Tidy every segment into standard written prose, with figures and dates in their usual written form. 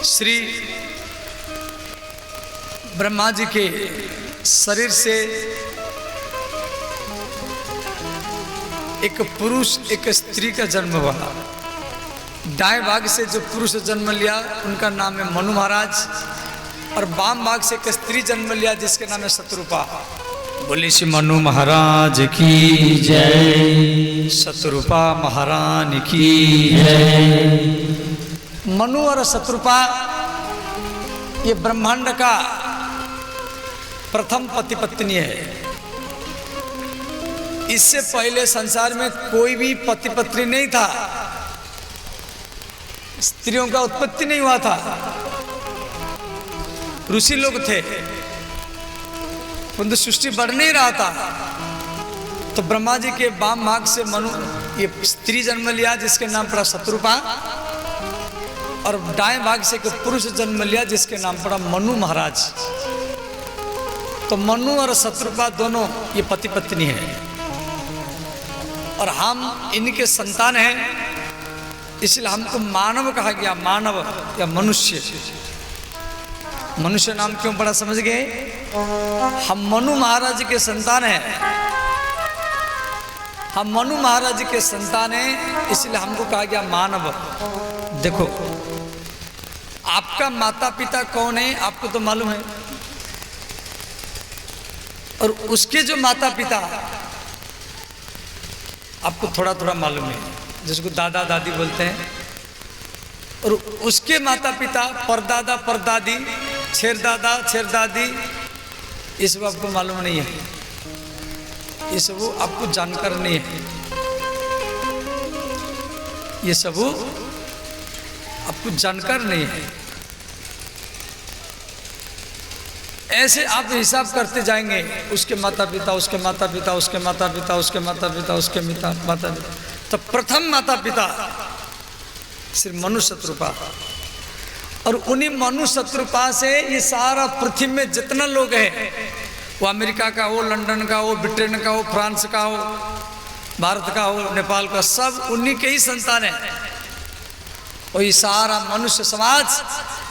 श्री ब्रह्मा जी के शरीर से एक पुरुष एक स्त्री का जन्म हुआ। दाएं भाग से जो पुरुष जन्म लिया उनका नाम है मनु महाराज, और वाम भाग से एक स्त्री जन्म लिया जिसके नाम है शतरूपा। बोले श्री मनु महाराज की जय, शतरूपा महारानी की जय। मनु और शतरूपा ये ब्रह्मांड का प्रथम पति पत्नी है। इससे पहले संसार में कोई भी पति पत्नी नहीं था, स्त्रियों का उत्पत्ति नहीं हुआ था। ऋषि लोग थे, परंतु सृष्टि बढ़ नहीं रहा था। तो ब्रह्मा जी के वाम भाग से मनु ये स्त्री जन्म लिया जिसके नाम पड़ा शतरूपा, और दाएं भाग से एक पुरुष जन्म लिया जिसके नाम पड़ा मनु महाराज। तो मनु और शतरूपा दोनों ये पति पत्नी है, और हम इनके संतान हैं, इसलिए हमको मानव कहा गया। मानव या मनुष्य, मनुष्य नाम क्यों पड़ा समझ गए? हम मनु महाराज के संतान हैं, हम मनु महाराज के संतान हैं, इसलिए हमको कहा गया मानव। देखो आपका माता पिता कौन है आपको तो मालूम है, और उसके जो माता पिता आपको थोड़ा थोड़ा मालूम है, जिसको दादा दादी बोलते हैं, और उसके माता पिता परदादा परदादी छेरदादा छेरदादी, ये सब आपको मालूम नहीं है, ये सब आपको जानकार नहीं है, ये सब आपको जानकार नहीं है। ऐसे आप हिसाब करते जाएंगे, उसके माता पिता उसके माता पिता उसके माता पिता उसके माता पिता उसके माता पिता, तो प्रथम माता पिता श्री मनु शतरूपा, और उन्हीं मनु शतरूपा से ये सारा पृथ्वी में जितना लोग हैं, वो अमेरिका का हो, लंदन का हो, ब्रिटेन का हो, फ्रांस का हो, भारत का हो, नेपाल का, सब उन्हीं के ही संतान है। और ये सारा मनुष्य समाज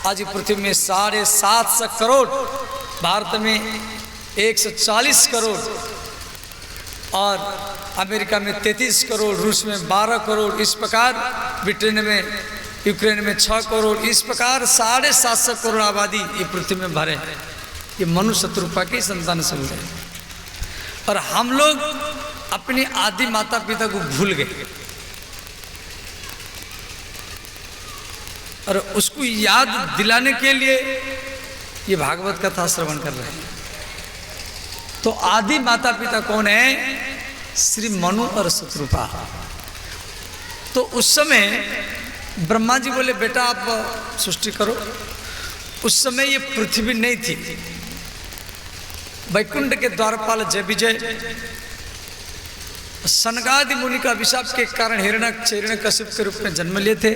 आज पृथ्वी में 750 करोड़, भारत में 140 करोड़, और अमेरिका में 33 करोड़, रूस में 12 करोड़, इस प्रकार ब्रिटेन में, यूक्रेन में 6 करोड़, इस प्रकार 750 करोड़ आबादी ये पृथ्वी में भरे हैं। ये मनु शतरूपा के संतान सब है, और हम लोग अपनी आदि माता पिता को भूल गए, और उसको याद दिलाने के लिए ये भागवत कथा श्रवण कर रहे हैं। तो आदि माता पिता कौन है? श्री मनु और शतरूपा। तो उस समय ब्रह्मा जी बोले बेटा आप सृष्टि करो। उस समय ये पृथ्वी नहीं थी, वैकुंठ के द्वारपाल जय विजय सनकादि मुनि का अभिशाप के कारण हिरण्यकश्यप के रूप में जन्म लिए थे।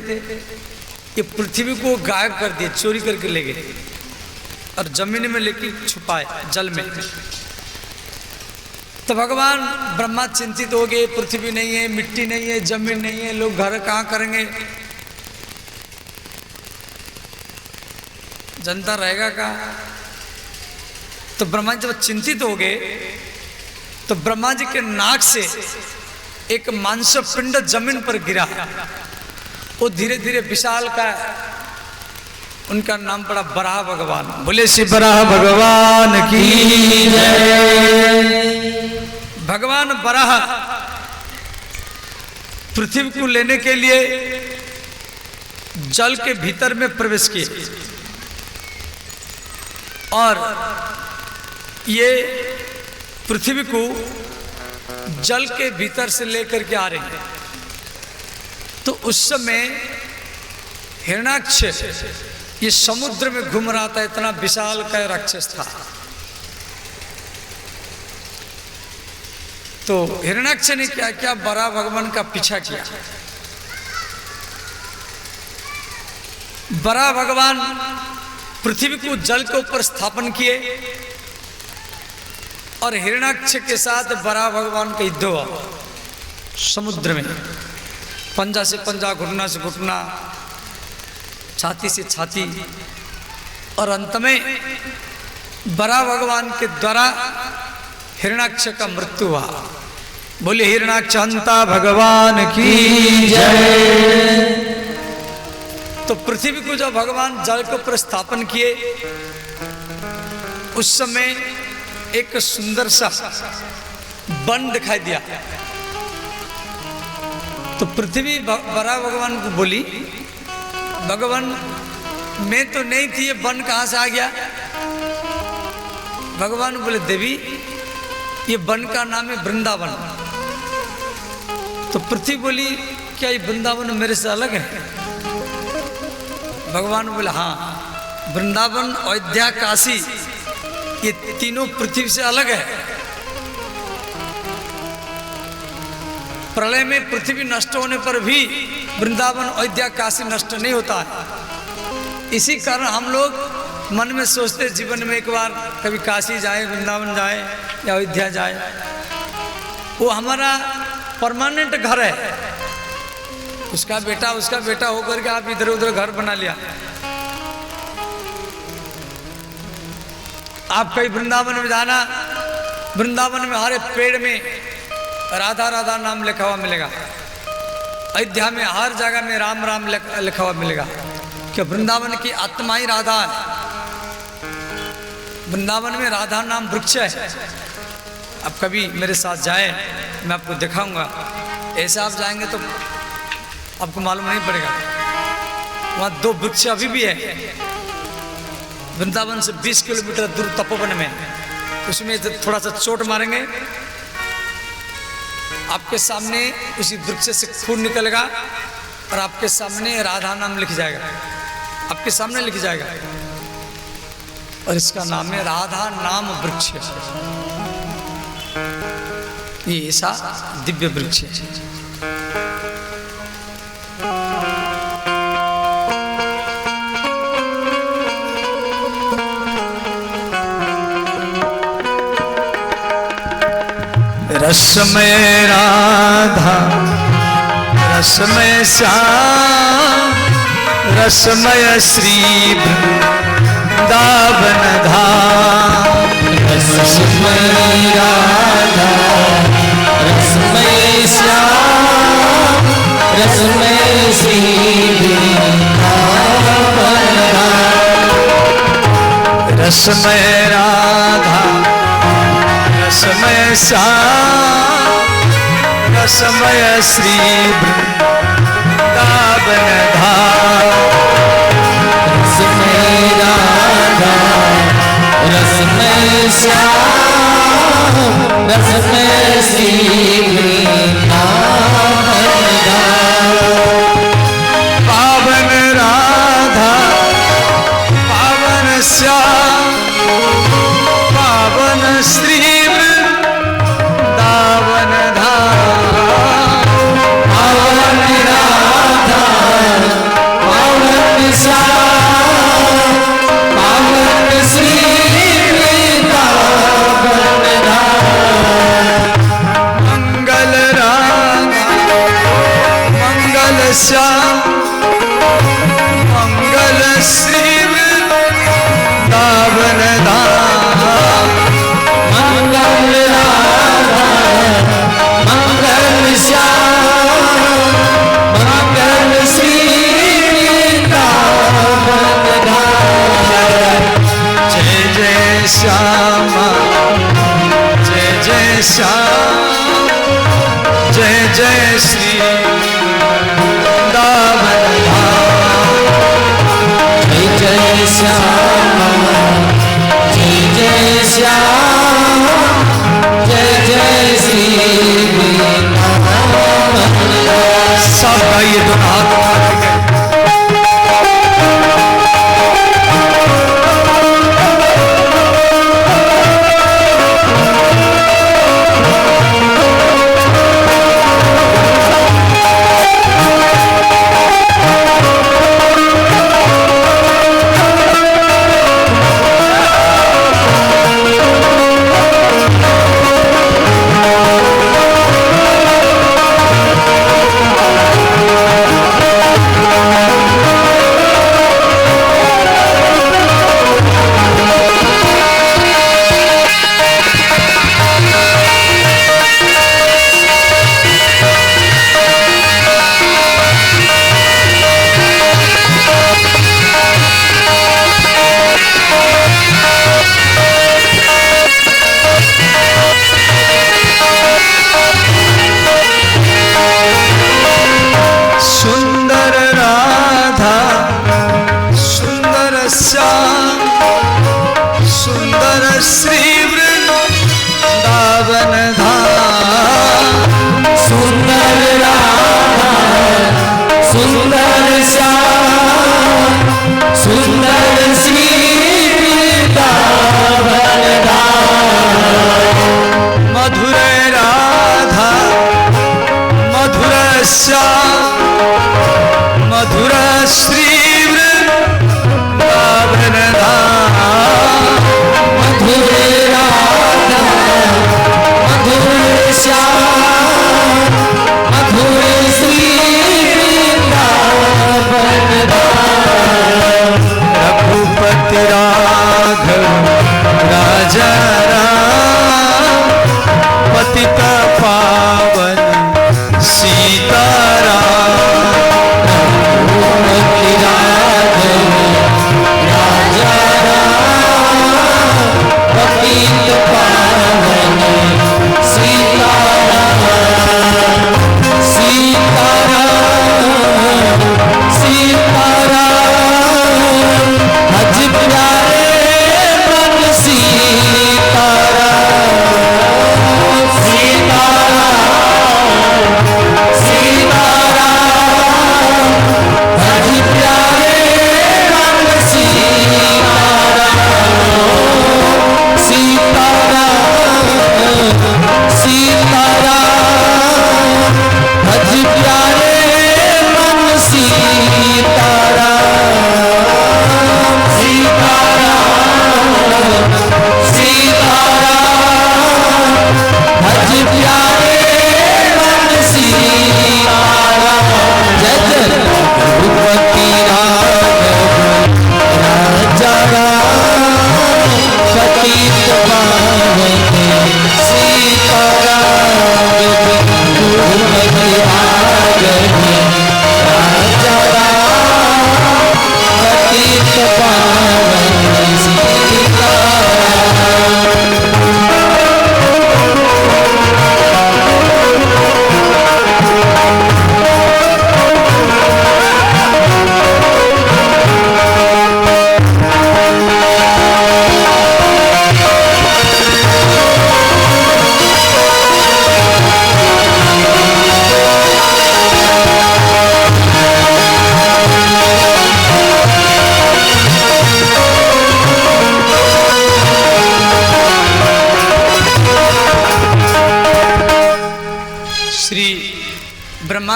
ये पृथ्वी को गायब कर दिए, चोरी करके ले गए, और जमीन में लेके छुपाए जल में। तो भगवान ब्रह्मा चिंतित हो गए, पृथ्वी नहीं है, मिट्टी नहीं है, जमीन नहीं है, लोग घर कहाँ करेंगे, जनता रहेगा कहाँ? तो ब्रह्मा जी जब चिंतित हो गए, तो ब्रह्मा जी के नाक से एक मांस पिंड जमीन पर गिरा, वो धीरे धीरे विशाल का, उनका नाम पड़ा बराह भगवान। बोले श्री बराह भगवान की जय। भगवान बराह पृथ्वी को लेने के लिए जल के भीतर में प्रवेश किए, और ये पृथ्वी को जल के भीतर से लेकर के आ रहे हैं। तो उस समय हिरण्याक्ष ये समुद्र में घूम रहा था, इतना विशाल का राक्षस था। तो हिरण्याक्ष ने क्या किया? बराह भगवान का पीछा किया। बराह भगवान पृथ्वी को जल के ऊपर स्थापन किए, और हिरण्याक्ष के साथ बराह भगवान का युद्ध हुआ समुद्र में। पंजा से पंजा, घुटना से घुटना, छाती से छाती, और अंत में बरा भगवान के द्वारा हिरण्याक्ष का मृत्यु हुआ। बोले हिरण्याक्षंता भगवान की जय। तो पृथ्वी को जब भगवान जल के ऊपर स्थापन किए, उस समय एक सुंदर सा वन दिखाई दिया। तो पृथ्वी बरा भगवान को बोली, भगवान मैं तो नहीं थी, ये वन कहां से आ गया? भगवान बोले देवी ये वन का नाम है वृंदावन। तो पृथ्वी बोली क्या ये वृंदावन मेरे से अलग है? भगवान बोले हाँ, वृंदावन, अयोध्या, काशी ये तीनों पृथ्वी से अलग है। प्रलय में पृथ्वी नष्ट होने पर भी वृंदावन, अयोध्या, काशी नष्ट नहीं होता है। इसी कारण हम लोग मन में सोचते जीवन में एक बार कभी काशी जाए, वृंदावन जाए या अयोध्या जाए। वो हमारा परमानेंट घर है। उसका बेटा होकर के आप इधर उधर घर बना लिया। आप कहीं वृंदावन में जाना, वृंदावन में हर एक पेड़ में राधा राधा नाम लिखा हुआ मिलेगा। अयोध्या में हर जगह में राम राम लिखा हुआ मिलेगा। कि वृंदावन की आत्मा ही राधा है। वृंदावन में राधा नाम वृक्ष है। अब कभी मेरे साथ जाए, मैं आपको दिखाऊंगा। ऐसे आप जाएंगे तो आपको मालूम नहीं पड़ेगा। वहाँ 2 वृक्ष अभी भी है। वृंदावन से 20 किलोमीटर दूर तपोवन में, उसमें थोड़ा सा चोट मारेंगे, आपके सामने उसी वृक्ष से खून निकलेगा और आपके सामने राधा नाम लिख जाएगा। आपके सामने लिख जाएगा और इसका नाम है राधा नाम वृक्ष। ये ऐसा दिव्य वृक्ष है। रसमय राधा, रसमय श्याम, रसमय श्री वृंदावन धाम। रसमय राधा, रसमय श्याम, रसमय श्री वृंदावन धाम। रसमय राधा, रसमय श्याम, रसमय श्री वृंदावन धाम। रसमय राधा, रसमय श्याम, रसमय श्री वृंदावन धाम। पावन राधा, पावन श्याम, पावन श्री वृंदावन धाम। पावन राधा, पावन श्याम, पावन श्री वृंदावन धाम। मंगल राधा, मंगल श्याम, मंगल श्री वृंदावन धाम। मंगल राधा, मंगल श्याम, मंगल श्री वृंदावन धाम। जय जय श्यामा, जय जय श्याम, जय जय श्री वृंदावन धाम। जय जय श्यामा, जय जय श्याम, जय जय श्री वृंदावन धाम। सब गाइए दोनों हाथ उठा के।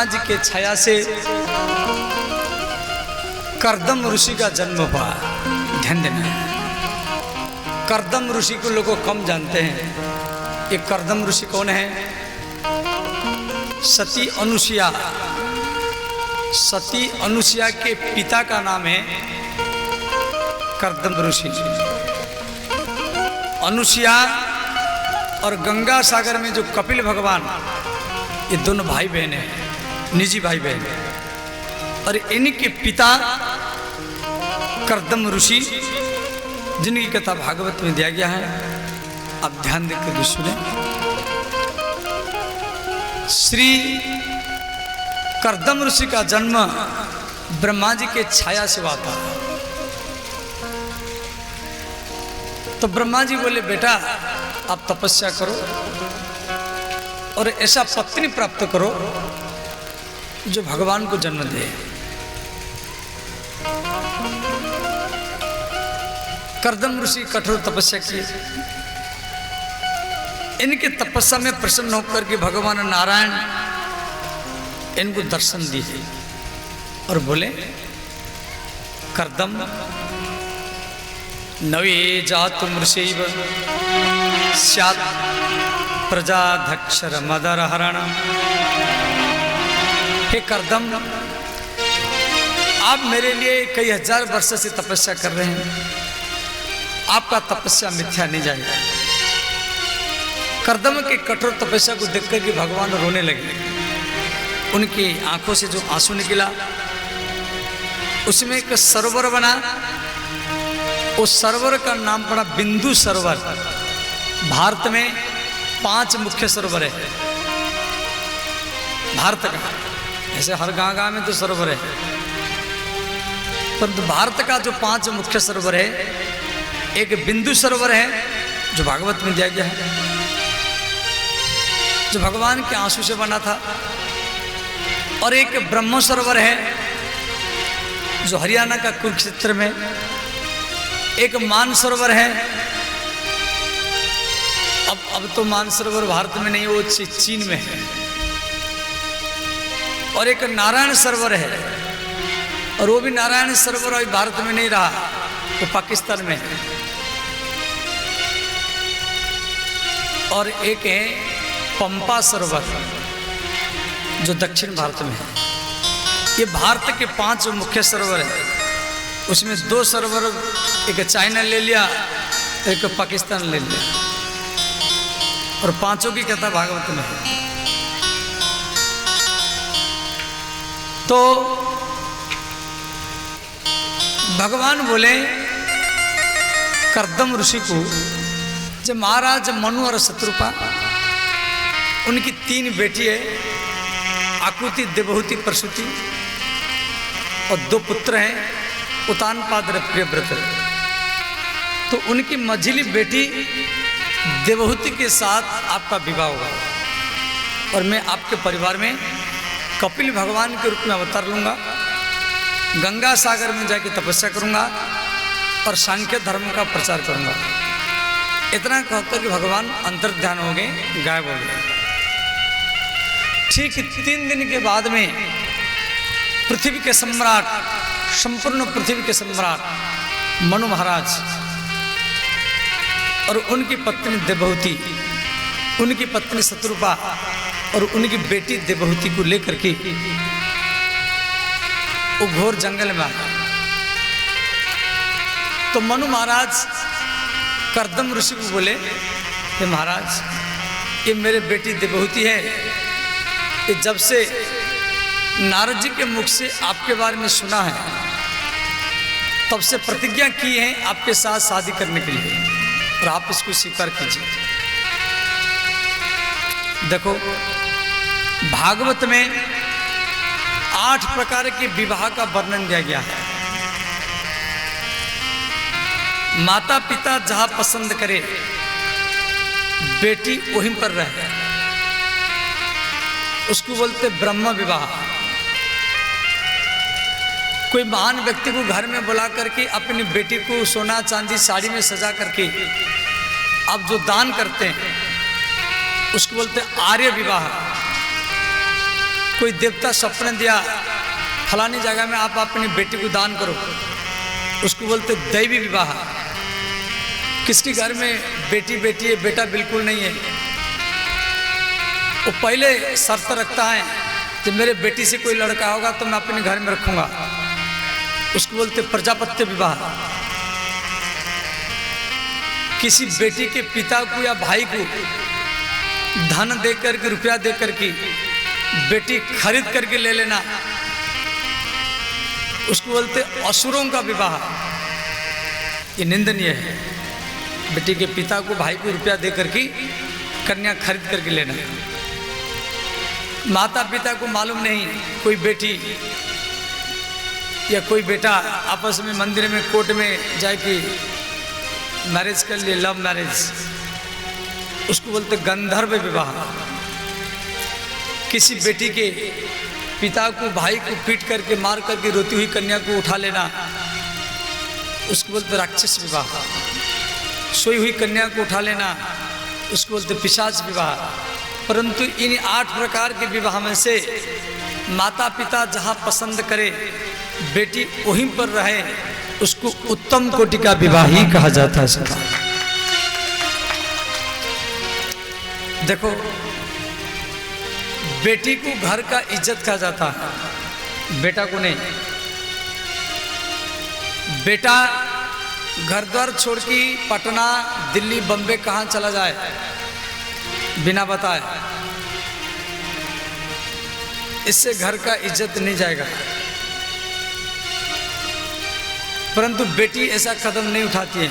जी के छाया से कर्दम ऋषि का जन्म हुआ। ध्यान देना, कर्दम ऋषि को लोग कम जानते हैं। ये कर्दम ऋषि कौन है? सती अनुसुया। सती अनुसुया के पिता का नाम है कर्दम ऋषि। अनुसुया और गंगा सागर में जो कपिल भगवान, ये दोनों भाई बहन हैं, निजी भाई बहन हैं। और इनके पिता कर्दम ऋषि, जिनकी कथा भागवत में दिया गया है। अब ध्यान देकर सुने। श्री कर्दम ऋषि का जन्म ब्रह्मा जी के छाया से हुआ था। तो ब्रह्मा जी बोले, बेटा आप तपस्या करो और ऐसा पत्नी प्राप्त करो जो भगवान को जन्म दे। कर्दम ऋषि कठोर तपस्या किए। इनके तपस्या में प्रसन्न होकर के भगवान नारायण इनको दर्शन दिए और बोले, कर्दम नवे जातु ऋषैव स्यात् प्रजाधक्षर मदरहरण। हे कर्दम, आप मेरे लिए कई हजार वर्ष से तपस्या कर रहे हैं, आपका तपस्या मिथ्या नहीं जाएगा। कर्दम के कठोर तपस्या को देखकर के भगवान रोने लगे। उनकी आंखों से जो आंसू निकला, उसमें एक सरोवर बना। उस सरोवर का नाम पड़ा बिंदु सरोवर। भारत में 5 मुख्य सरोवर है भारत का। ऐसे हर गांव में तो सरोवर है, परंतु भारत का जो 5 मुख्य सरोवर है, एक बिंदु सरोवर है जो भागवत में दिया गया है, जो भगवान के आंसू से बना था। और एक ब्रह्म सरोवर है जो हरियाणा का कुरुक्षेत्र में। एक मान सरोवर है। अब तो मान सरोवर भारत में नहीं, वो चीन में है। और एक नारायण सरोवर है, और वो भी नारायण सरोवर अभी भारत में नहीं रहा, वो पाकिस्तान में है। और एक है पंपा सरोवर जो दक्षिण भारत में है। ये भारत के 5 मुख्य सरोवर है। उसमें 2 सरोवर, एक चाइना ले लिया, एक पाकिस्तान ले लिया, और 5 की कथा भागवत में है। तो भगवान बोले कर्दम ऋषि को, जब महाराज मनु और शत्रुपा, उनकी 3 बेटी है, आकृति, देवहूति, प्रसूति, और 2 पुत्र हैं, उतानपाद और प्रियव्रत। तो उनकी मझिली बेटी देवहूति के साथ आपका विवाह होगा, और मैं आपके परिवार में कपिल भगवान के रूप में अवतार लूँगा, गंगा सागर में जाके तपस्या करूँगा और सांख्य धर्म का प्रचार करूँगा। इतना कहकर कि भगवान अंतर ध्यान हो गए, गायब हो गए। ठीक 3 दिन के बाद में पृथ्वी के सम्राट, संपूर्ण पृथ्वी के सम्राट मनु महाराज और उनकी पत्नी देवहूति, उनकी पत्नी शत्रुपा और उनकी बेटी देवहूति को लेकर के वो घोर जंगल में आया। तो मनु महाराज कर्दम ऋषि को बोले, हे महाराज, ये मेरे बेटी देवहूति है। ये जब से नारद जी के मुख से आपके बारे में सुना है, तब से प्रतिज्ञा की है आपके साथ शादी करने के लिए, और आप इसको स्वीकार कीजिए। देखो, भागवत में 8 प्रकार के विवाह का वर्णन दिया गया है। माता पिता जहां पसंद करे, बेटी वहीं पर रहे, उसको बोलते ब्रह्म विवाह। कोई महान व्यक्ति को घर में बुला करके अपनी बेटी को सोना चांदी साड़ी में सजा करके आप जो दान करते हैं, उसको बोलते आर्य विवाह। कोई देवता सपने दिया फलानी जगह में आप अपनी बेटी को दान करो, उसको बोलते दैवी विवाह। किसके घर में बेटी बेटी है, बेटा बिल्कुल नहीं है, वो पहले शर्त रखता है कि मेरे बेटी से कोई लड़का होगा तो मैं अपने घर में रखूंगा, उसको बोलते प्रजापत्य विवाह। किसी बेटी के पिता को या भाई को धन देकर के, रुपया देकर के बेटी खरीद करके ले लेना, उसको बोलते असुरों का विवाह। ये निंदनीय है। बेटी के पिता को, भाई को रुपया देकर के कन्या खरीद करके लेना। माता पिता को मालूम नहीं, कोई बेटी या कोई बेटा आपस में मंदिर में कोर्ट में जाके मैरिज कर लिए, लव मैरिज, उसको बोलते गंधर्व विवाह। किसी बेटी के पिता को, भाई को पीट करके, मार करके रोती हुई कन्या को उठा लेना, उसको बोलते राक्षस विवाह। सोई हुई कन्या को उठा लेना, उसको बोलते पिशाच विवाह। परंतु इन 8 प्रकार के विवाह में से माता पिता जहाँ पसंद करे बेटी वहीं पर रहे, उसको उत्तम कोटि का विवाह ही कहा जाता है। देखो, बेटी को घर का इज्जत कहा जाता है, बेटा को नहीं। बेटा घर द्वार छोड़ के पटना, दिल्ली, बम्बे कहाँ चला जाए बिना बताए, इससे घर का इज्जत नहीं जाएगा। परंतु बेटी ऐसा कदम नहीं उठाती है।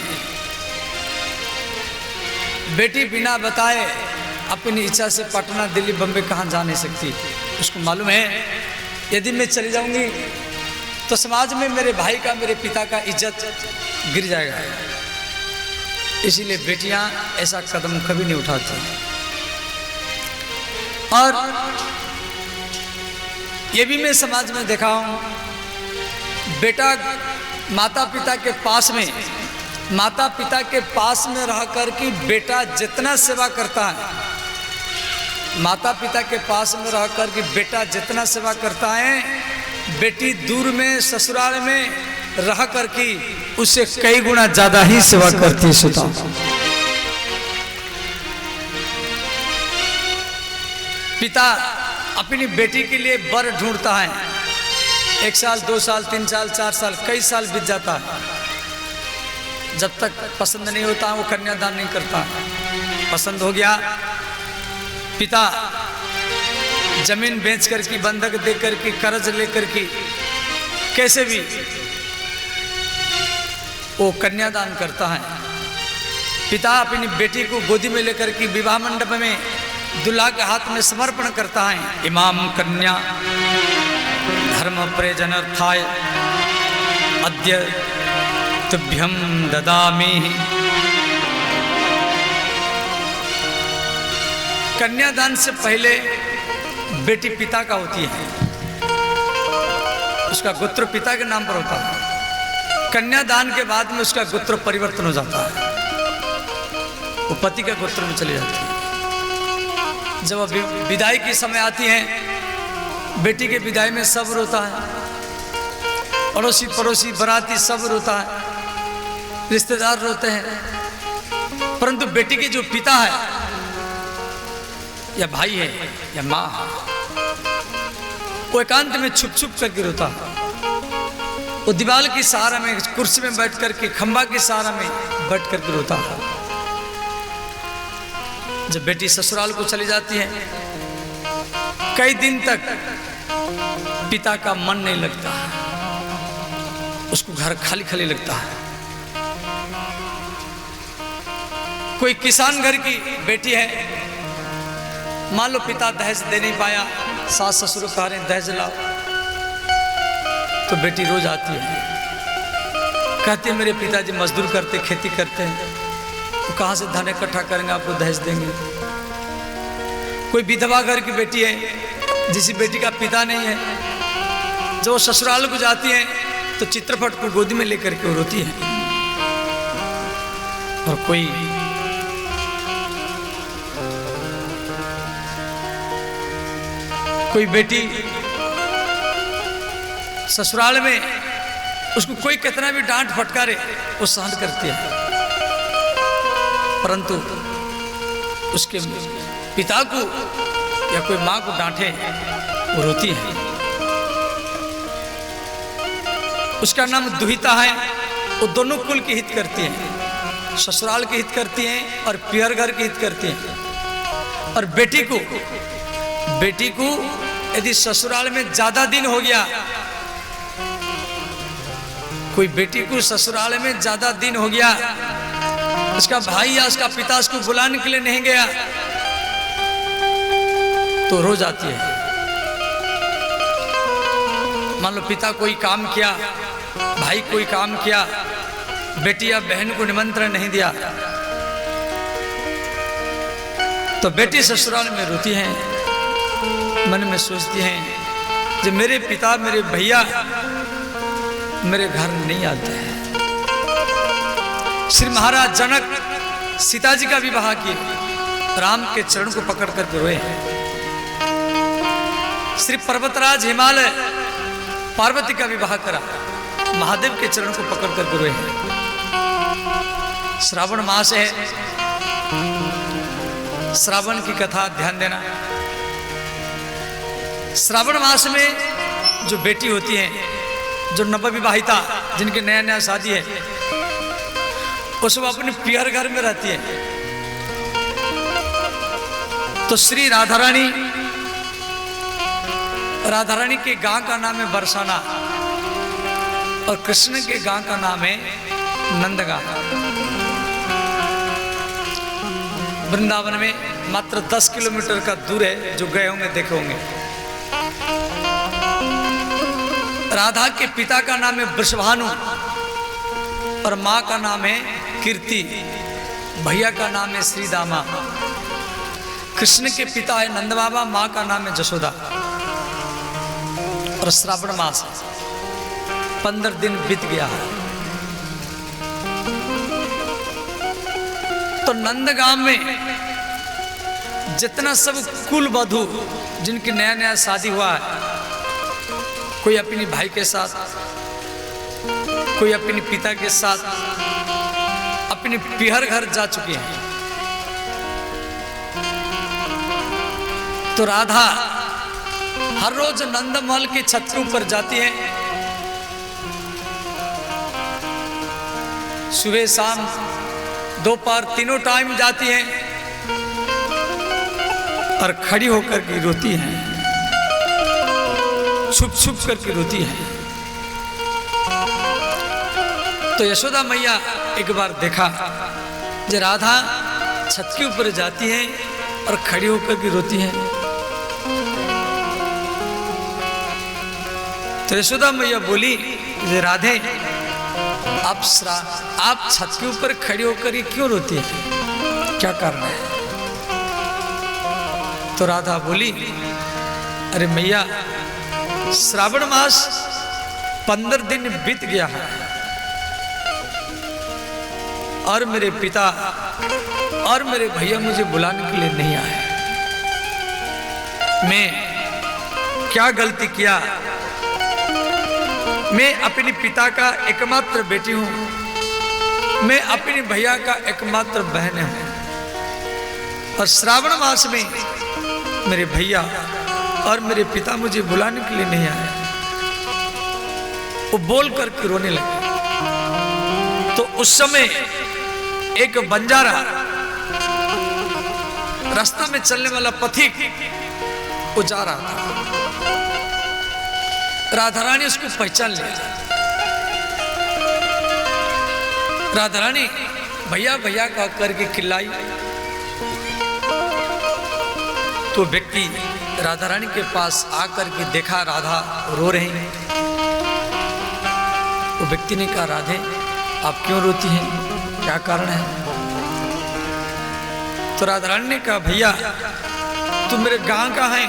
बेटी बिना बताए अपनी इच्छा से पटना, दिल्ली, बम्बे कहाँ जा नहीं सकती। उसको मालूम है यदि मैं चली जाऊंगी तो समाज में मेरे भाई का, मेरे पिता का इज्जत गिर जाएगा। इसीलिए बेटियां ऐसा कदम कभी नहीं उठाती। और ये भी मैं समाज में देखा हूं, बेटा माता पिता के पास में, माता पिता के पास में रह कर के बेटा जितना सेवा करता है, माता पिता के पास में रह कर के बेटा जितना सेवा करता है, बेटी दूर में ससुराल में रह कर के उससे कई गुना ज्यादा ही सेवा करती है। सुता पिता अपनी बेटी के लिए वर ढूंढता है, 1 साल, 2 साल, 3 साल, 4 साल, कई साल बीत जाता है। जब तक पसंद नहीं होता वो कन्यादान नहीं करता। पसंद हो गया, पिता जमीन बेच करके, बंधक दे करके, कर्ज लेकर के, कैसे भी वो कन्यादान करता है। पिता अपनी बेटी को गोदी में लेकर के विवाह मंडप में दुल्हा के हाथ में समर्पण करता है। इमाम कन्या धर्म प्रयोजनार्थाय अद्य तुभ्यं ददामि। कन्यादान से पहले बेटी पिता का होती है, उसका गोत्र पिता के नाम पर होता है। कन्यादान के बाद में उसका गोत्र परिवर्तन हो जाता है, वो पति के गोत्र में चली जाती है। जब विदाई की समय आती है, बेटी के विदाई में सब रोता है, पड़ोसी पड़ोसी बाराती सब रोता है, रिश्तेदार रोते हैं। परंतु बेटी के जो पिता है या भाई है या माँ है, वो एकांत में छुप छुप करके रोता है। वो दीवार की सहारा में, कुर्सी में बैठ करके, खंबा की सहारा में बैठ करके रोता है। जब बेटी ससुराल को चली जाती है, कई दिन तक पिता का मन नहीं लगता है, उसको घर खाली खाली लगता है। कोई किसान घर की बेटी है, मान लो पिता दहेज दे नहीं पाया, सास ससुर कह रहे हैं दहेज लाओ, तो बेटी रोज आती है, कहती है मेरे पिताजी मजदूर करते, खेती करते हैं, तो कहाँ से धन इकट्ठा करेंगे, आपको दहेज देंगे। कोई विधवा घर की बेटी है, जिस बेटी का पिता नहीं है, जब वो ससुराल को जाती है तो चित्रपट को गोदी में लेकर के रोती है। और कोई कोई बेटी ससुराल में उसको कोई कितना भी डांट फटकारे वो सहन करती है, परंतु उसके पिता को या कोई माँ को डांटे वो रोती है। उसका नाम दुहिता है। वो दोनों कुल के हित करती हैं, ससुराल के हित करती हैं और पियर घर के हित करती हैं। और बेटी को यदि ससुराल में ज्यादा दिन हो गया, कोई बेटी को ससुराल में ज्यादा दिन हो गया, उसका भाई या उसका पिता उसको बुलाने के लिए नहीं गया तो रो जाती है। मान लो पिता कोई काम किया, भाई कोई काम किया, बेटी या बहन को निमंत्रण नहीं दिया, तो बेटी ससुराल में रोती है, मन में सोचती हैं कि मेरे पिता मेरे भैया मेरे घर नहीं आते हैं। श्री महाराज जनक सीता जी का विवाह किए, राम के चरण को पकड़ कर रोए हैं। श्री पर्वतराज हिमालय पार्वती का विवाह करा, महादेव के चरण को पकड़ कर रोए हैं। श्रावण मास है, श्रावण की कथा ध्यान देना। श्रावण मास में जो बेटी होती है, जो नवविवाहिता जिनकी नया नया शादी है, वो सब अपने पियर घर में रहती है। तो श्री राधा रानी के गांव का नाम है बरसाना और कृष्ण के गांव का नाम है नंदगांव। वृंदावन में मात्र 10 किलोमीटर का दूर है, जो गए होंगे देखे होंगे। राधा के पिता का नाम है वृषभानु और माँ का नाम है कीर्ति, भैया का नाम है श्रीदामा। कृष्ण के पिता है नंद बाबा, माँ का नाम है जशोदा। और श्रावण मास 15 दिन बीत गया है। तो नंदगांव में जितना सब कुल वधू जिनकी नया नया शादी हुआ है, कोई अपनी भाई के साथ, कोई अपने पिता के साथ अपने पिहर घर जा चुके हैं। तो राधा हर रोज नंदमहल की छत के ऊपर जाती है, सुबह शाम दोपहर तीनों टाइम जाती है और खड़ी होकर के रोती है, छुप छुप करके रोती है। तो यशोदा मैया एक बार देखा जो राधा छत के ऊपर जाती है और खड़ी होकर के रोती है। तो यशोदा मैया बोली, राधे आप छत के ऊपर खड़ी होकर ये क्यों रोती है, क्या कारण है? तो राधा बोली, अरे मैया श्रावण मास 15 दिन बीत गया है और मेरे पिता और मेरे भैया मुझे बुलाने के लिए नहीं आए। मैं क्या गलती किया? मैं अपने पिता का एकमात्र बेटी हूं, मैं अपने भैया का एकमात्र बहन हूं और श्रावण मास में मेरे भैया और मेरे पिता मुझे बुलाने के लिए नहीं आए। वो बोल करके रोने लगे। तो उस समय एक बंजारा रास्ता में चलने वाला पथिक वो जा रहा था। राधा रानी उसको पहचान लिया। राधा रानी भैया भैया कह करके चिल्लाई। तो व्यक्ति राधा रानी के पास आकर के देखा राधा रो रही है। वो व्यक्ति ने कहा, राधे आप क्यों रोती हैं, क्या कारण है? तो राधा रानी ने कहा, भैया तू मेरे गांव का है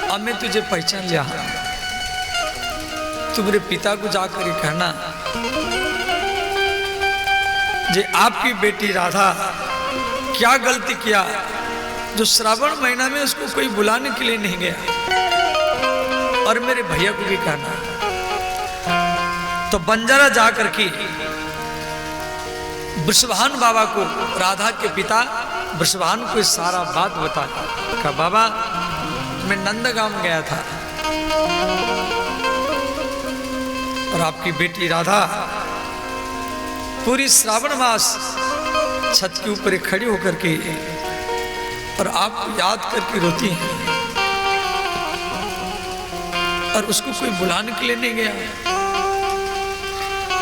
और मैं तुझे पहचान लिया। तू मेरे पिता को जाकर ये कहना जे आपकी बेटी राधा क्या गलती किया जो श्रावण महीना में उसको कोई बुलाने के लिए नहीं गया। और मेरे भैया को भी कहना। तो बंजारा जाकर के वृषभानु बाबा को, राधा के पिता वृषभानु को सारा बात बता। कहा बाबा मैं नंदगांव गया था और आपकी बेटी राधा पूरी श्रावण मास छत के ऊपर खड़ी होकर के और आपको याद करके रोती है और उसको कोई बुलाने के लिए नहीं गया।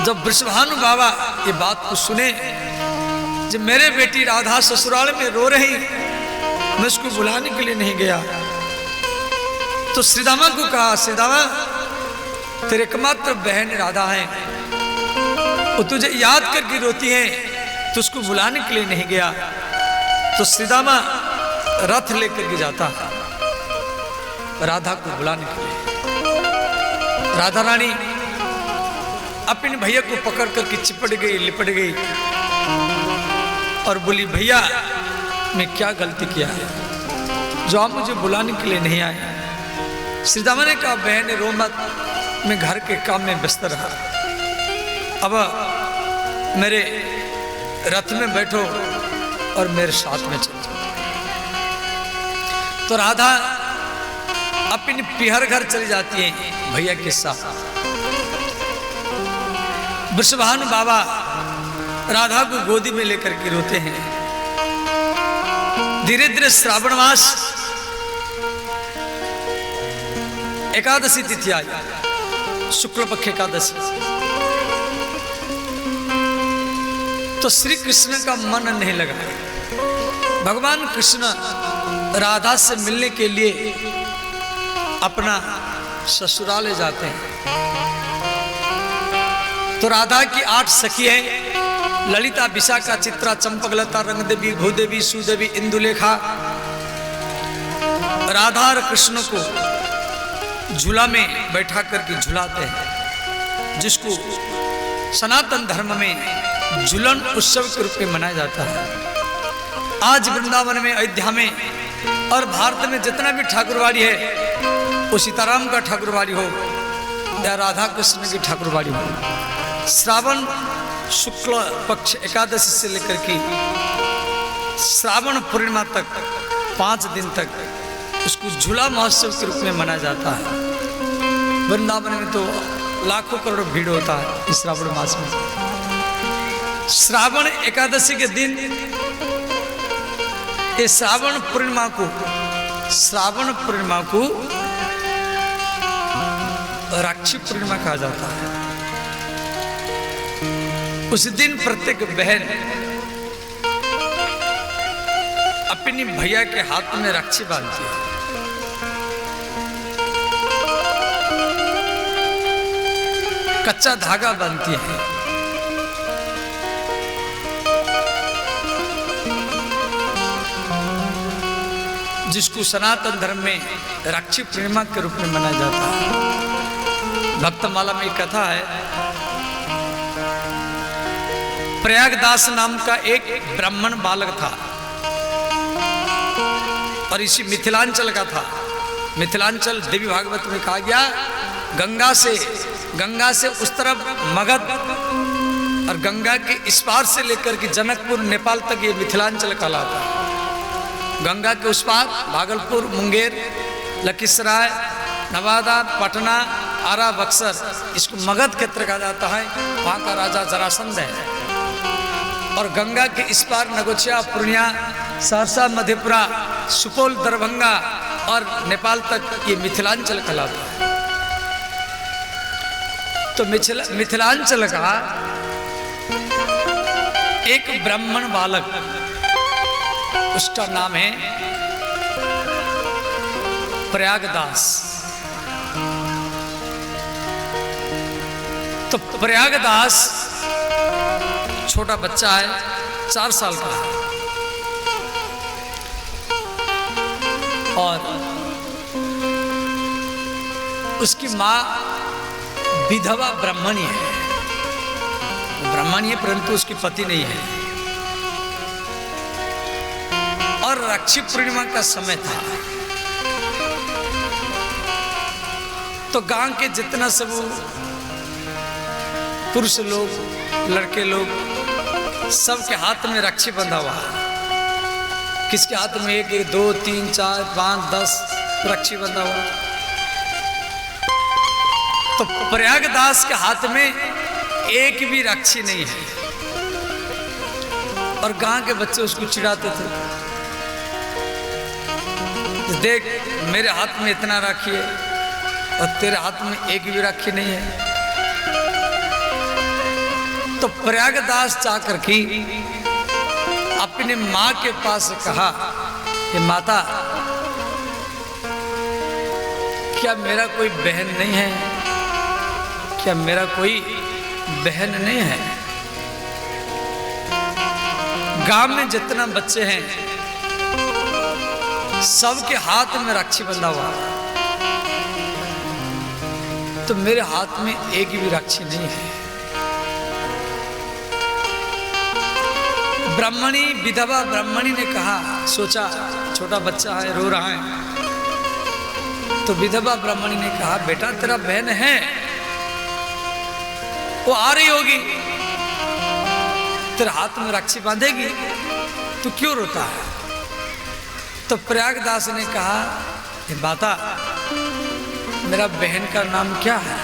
जब वृषभानु बाबा ये बात को सुने, जब मेरे बेटी राधा ससुराल में रो रही, मैं उसको बुलाने के लिए नहीं गया, तो श्रीदामा को कहा, श्रीदामा तेरे एकमात्र बहन राधा है, वो तुझे याद करके रोती है, तो उसको बुलाने के लिए नहीं गया। तो श्रीदामा रथ लेकर के जाता राधा को बुलाने के लिए। राधा रानी अपने भैया को पकड़ करके चिपट गई, लिपट गई और बोली भैया मैं क्या गलती किया है जो आप मुझे बुलाने के लिए नहीं आए। श्रीदामा ने कहा बहन रो मत, मैं घर के काम में व्यस्त रहा, अब मेरे रथ में बैठो और मेरे साथ में चलो। तो राधा अपनी पिहर घर चली जाती है भैया के साथ। वृषभानु बाबा राधा को गोदी में लेकर के रोते हैं। धीरे धीरे श्रावण मास एकादशी तिथि आई, शुक्ल पक्ष एकादशी। तो श्री कृष्ण का मन नहीं लगा। भगवान कृष्ण राधा से मिलने के लिए अपना ससुराल जाते हैं। तो राधा की 8 सखी हैं, ललिता, विशाखा, चित्रा, चंपकलता, रंगदेवी, भूदेवी, सुदेवी, इंदुलेखा। राधा और कृष्ण को झूला में बैठा करके झुलाते हैं, जिसको सनातन धर्म में झूलन उत्सव के रूप में मनाया जाता है। आज वृंदावन में, अयोध्या में और भारत में जितना भी ठाकुरवाड़ी है, वो सीताराम का ठाकुरवाड़ी हो या राधा कृष्ण की ठाकुरवाड़ी हो, श्रावण शुक्ल पक्ष एकादशी से लेकर के श्रावण पूर्णिमा तक 5 दिन तक उसको झूला महोत्सव के रूप में मनाया जाता है। वृंदावन में तो लाखों करोड़ भीड़ होता है इस श्रावण मास में। श्रावण एकादशी के दिन ये श्रावण पूर्णिमा को राक्षी पूर्णिमा कहा जाता है। उस दिन प्रत्येक बहन अपनी भैया के हाथ में राक्षी बांधती है। कच्चा धागा बांधती है। जिसको सनातन धर्म में राक्षी पूर्णिमा के रूप में मनाया जाता है। भक्तमाला में एक कथा है, प्रयागदास नाम का एक ब्राह्मण बालक था और इसी मिथिलांचल का था। मिथिलांचल देवी भागवत में कहा गया, गंगा से उस तरफ मगध और गंगा के इस पार से लेकर के जनकपुर नेपाल तक ये मिथिलांचल कहलाता है। गंगा के उस पार भागलपुर, मुंगेर, लखीसराय, नवादा, पटना, आरा, बक्सर, इसको मगध क्षेत्र कहा जाता है। वहाँ का राजा जरासंध है। और गंगा के इस पार नगोचिया, पूर्णिया, सहरसा, मधेपुरा, सुपौल, दरभंगा और नेपाल तक ये मिथिलांचल कहलाता है। तो मिथिलांचल का एक ब्राह्मण बालक, उसका नाम है प्रयागदास। तो प्रयागदास छोटा बच्चा है, 4 साल का है और उसकी माँ विधवा ब्राह्मणी है। ब्राह्मणी है परंतु उसकी पति नहीं है। और राक्षी पूर्णिमा का समय था। तो गांव के जितना सब पुरुष लोग, लड़के लोग, सबके हाथ में रक्षी बंधा हुआ है। किसके हाथ में 1, 2, 3, 4, 5, 10 रक्षी बंधा हुआ। तो प्रयागदास के हाथ में एक भी रक्षी नहीं है। और गांव के बच्चे उसको चिढ़ाते थे, देख मेरे हाथ में इतना राखी है और तेरे हाथ में एक भी राखी नहीं है। तो प्रयागदास चाकर की अपने माँ के पास कहा कि माता, क्या मेरा कोई बहन नहीं है? क्या मेरा कोई बहन नहीं है? गांव में जितना बच्चे हैं सबके हाथ में रक्षी बंधा हुआ है, तो मेरे हाथ में एक भी रक्षी नहीं है। ब्राह्मणी, विधवा ब्राह्मणी ने कहा, सोचा छोटा बच्चा है, रो रहा है। तो विधवा ब्राह्मणी ने कहा, बेटा तेरा बहन है, वो आ रही होगी, तेरे हाथ में रक्षी बांधेगी, तू क्यों रोता है? तो प्रयागदास ने कहा, माता मेरा बहन का नाम क्या है?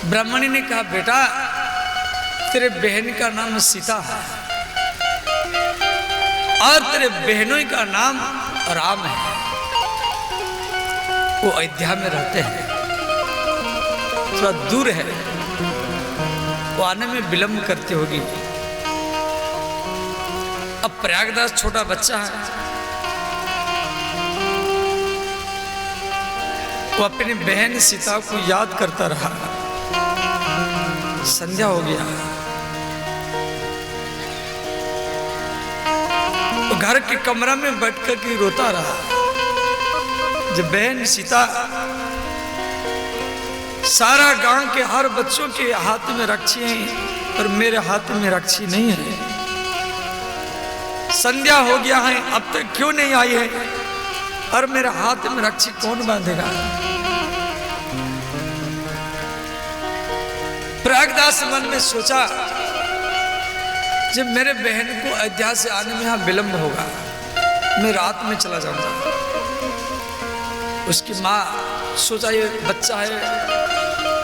ब्राह्मणी ने कहा, बेटा तेरे बहन का नाम सीता है और तेरे बहनों का नाम राम है। वो अयोध्या में रहते हैं, थोड़ा दूर है, वो आने में विलंब करती होगी। अब प्रयागदास छोटा बच्चा है, वो अपनी बहन सीता को याद करता रहा। संध्या हो गया, वो घर के कमरा में बैठकर के रोता रहा। जब बहन सीता सारा गांव के हर बच्चों के हाथ में रक्षी है और मेरे हाथ में रक्षी नहीं है। संध्या हो गया है, अब तक क्यों नहीं आई है और मेरे हाथ में रक्षी कौन बांधेगा? प्रयागदास मन में सोचा, जब मेरे बहन को अयोध्या से आने में यहाँ विलंब होगा, मैं रात में चला जाऊंगा। उसकी माँ सोचा ये बच्चा है,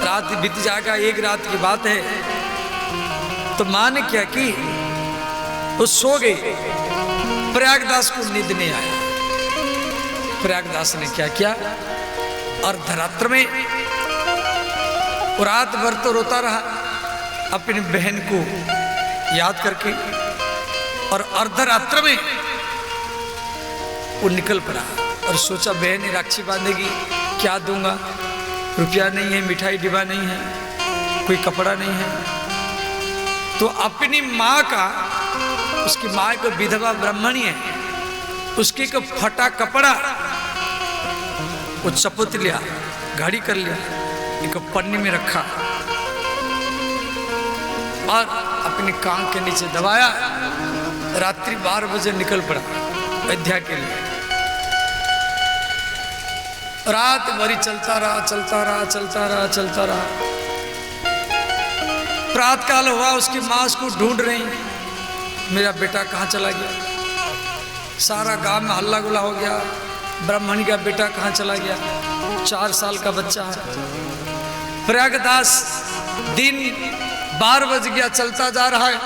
रात बीत जाएगा, एक रात की बात है। तो माँ ने क्या की, वो सो गई। प्रयागदास को नींद नहीं आया। प्रयागदास ने क्या किया, अर्धरात्र में रात भर तो रोता रहा अपनी बहन को याद करके, और अर्धरात्र में वो निकल पड़ा और सोचा बहन राक्षी बांधेगी, क्या दूंगा? रुपया नहीं है, मिठाई डिब्बा नहीं है, कोई कपड़ा नहीं है। तो अपनी माँ का, उसकी माँ को विधवा ब्राह्मणी है, उसकी को फटा कपड़ा वो चपोत लिया, घड़ी कर लिया, एक पन्नी में रखा और अपने कान के नीचे दबाया। रात्रि 12 बजे निकल पड़ा अयोध्या के लिए। रात भरी चलता रहा, चलता रहा, चलता रहा, चलता रहा। प्रातःकाल हुआ, उसकी माँ उसको ढूंढ रही, मेरा बेटा कहाँ चला गया? सारा गांव में हल्ला गुल्ला हो गया, ब्राह्मणी का बेटा कहाँ चला गया? 4 साल का बच्चा है। प्रयागदास दिन 12 बज गया, चलता जा रहा है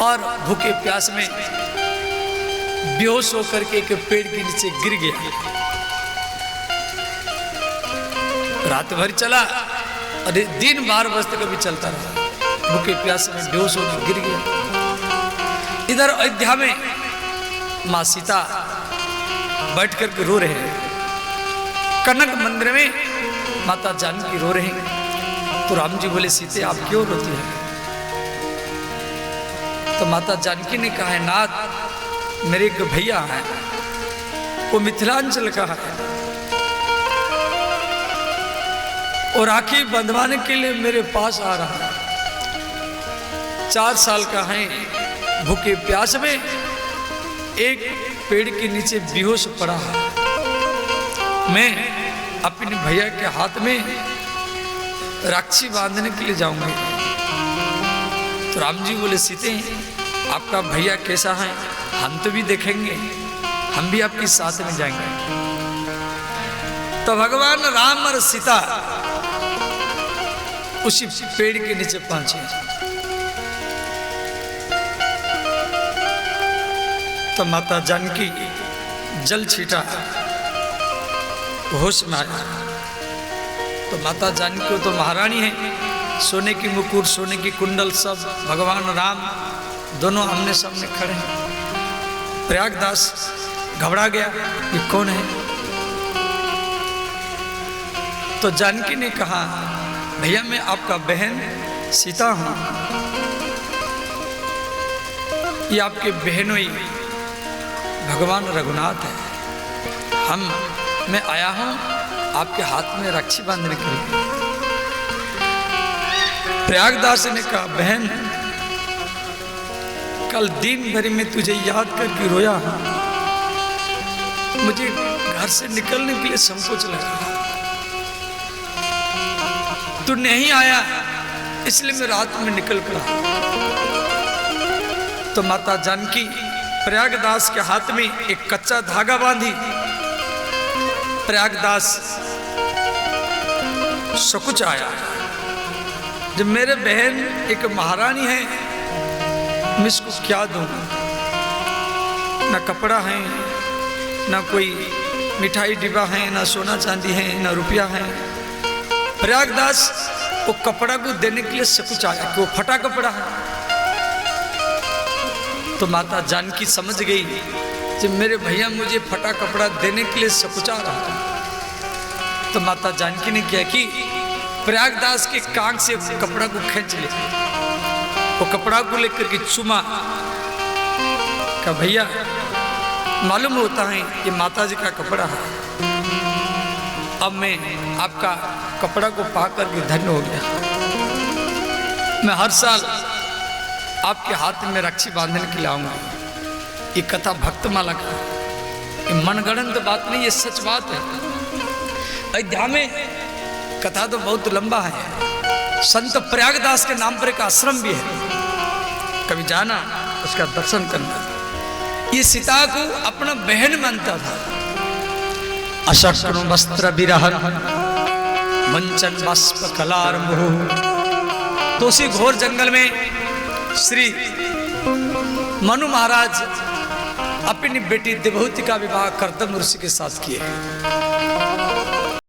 और भूखे प्यास में बेहोश होकर के एक पेड़ के नीचे गिर गया। रात भर चला और दिन 12 बजे तक भी चलता रहा, भूखे प्यास में बेहोश होकर गिर गया। इधर अयोध्या में माँ सीता बैठ करके रो रहे हैं। कनक मंदिर में माता जानकी रो रही। तो राम जी बोले, सीते आप क्यों रोती हैं? तो माता जानकी ने कहा है, नाथ मेरे एक भैया है, वो मिथिलांचल का है, और राखी बंधवाने के लिए मेरे पास आ रहा है। 4 साल का है, भूखे प्यास में एक पेड़ के नीचे बेहोश पड़ा है। मैं अपने भैया के हाथ में राक्षी बांधने के लिए जाऊंगी। तो राम जी बोले, सीते आपका भैया कैसा है, हम तो भी देखेंगे, हम भी आपके साथ में जाएंगे। तो भगवान राम और सीता उसी पेड़ के नीचे पहुंचे। तो माता जानकी जल छीटा, होश में आया। तो माता जानकी तो महारानी है, सोने की मुकुट, सोने की कुंडल, सब भगवान राम दोनों आमने सामने खड़े हैं। प्रयागदास घबरा गया, ये कौन है? तो जानकी ने कहा, भैया मैं आपका बहन सीता हूं, ये आपके बहनोई भगवान रघुनाथ है। मैं आया हूं आपके हाथ में रक्षी बांधने के लिए। प्रयागदास ने कहा, बहन कल दिन भर में तुझे याद करके रोया, मुझे घर से निकलने के लिए संकोच लगा। तू नहीं आया इसलिए मैं रात में निकल पड़ा। तो माता जानकी प्रयागदास के हाथ में एक कच्चा धागा बांधी। प्रयागदास सकुच आया, जब मेरे बहन एक महारानी है, मैं इसको क्या दूं? ना कपड़ा है, ना कोई मिठाई डिब्बा है, ना सोना चांदी है, ना रुपया है। प्रयागदास वो कपड़ा को देने के लिए सकुच आया कि वो फटा कपड़ा है। तो माता जानकी समझ गई कि मेरे भैया मुझे फटा कपड़ा देने के लिए सकुचा रहा है। तो माता जानकी ने क्या कि प्रयागदास के कान से कपड़ा को खींच लिया, वो कपड़ा को लेकर के चुमा। का भैया मालूम होता है ये माता जी का कपड़ा है, अब मैं आपका कपड़ा को पाकर के धन्य हो गया। मैं हर साल आपके हाथ में रक्षी बांधने के लिए आऊंगा। ये कथा भक्तमाला का, ये मनगढ़ंत बात नहीं, ये सच बात है। अयोध्या में कथा तो बहुत लंबा है। संत प्रयागदास के नाम पर एक आश्रम भी है, कभी जाना उसका दर्शन करना। ये सीता को अपना बहन मानता था। अशक्न वस्त्र विरहन मंचन बाष्प कलारंभ। तो उसी घोर जंगल में श्री मनु महाराज अपनी बेटी देवहूति का विवाह कर्दम ऋषि के साथ किए।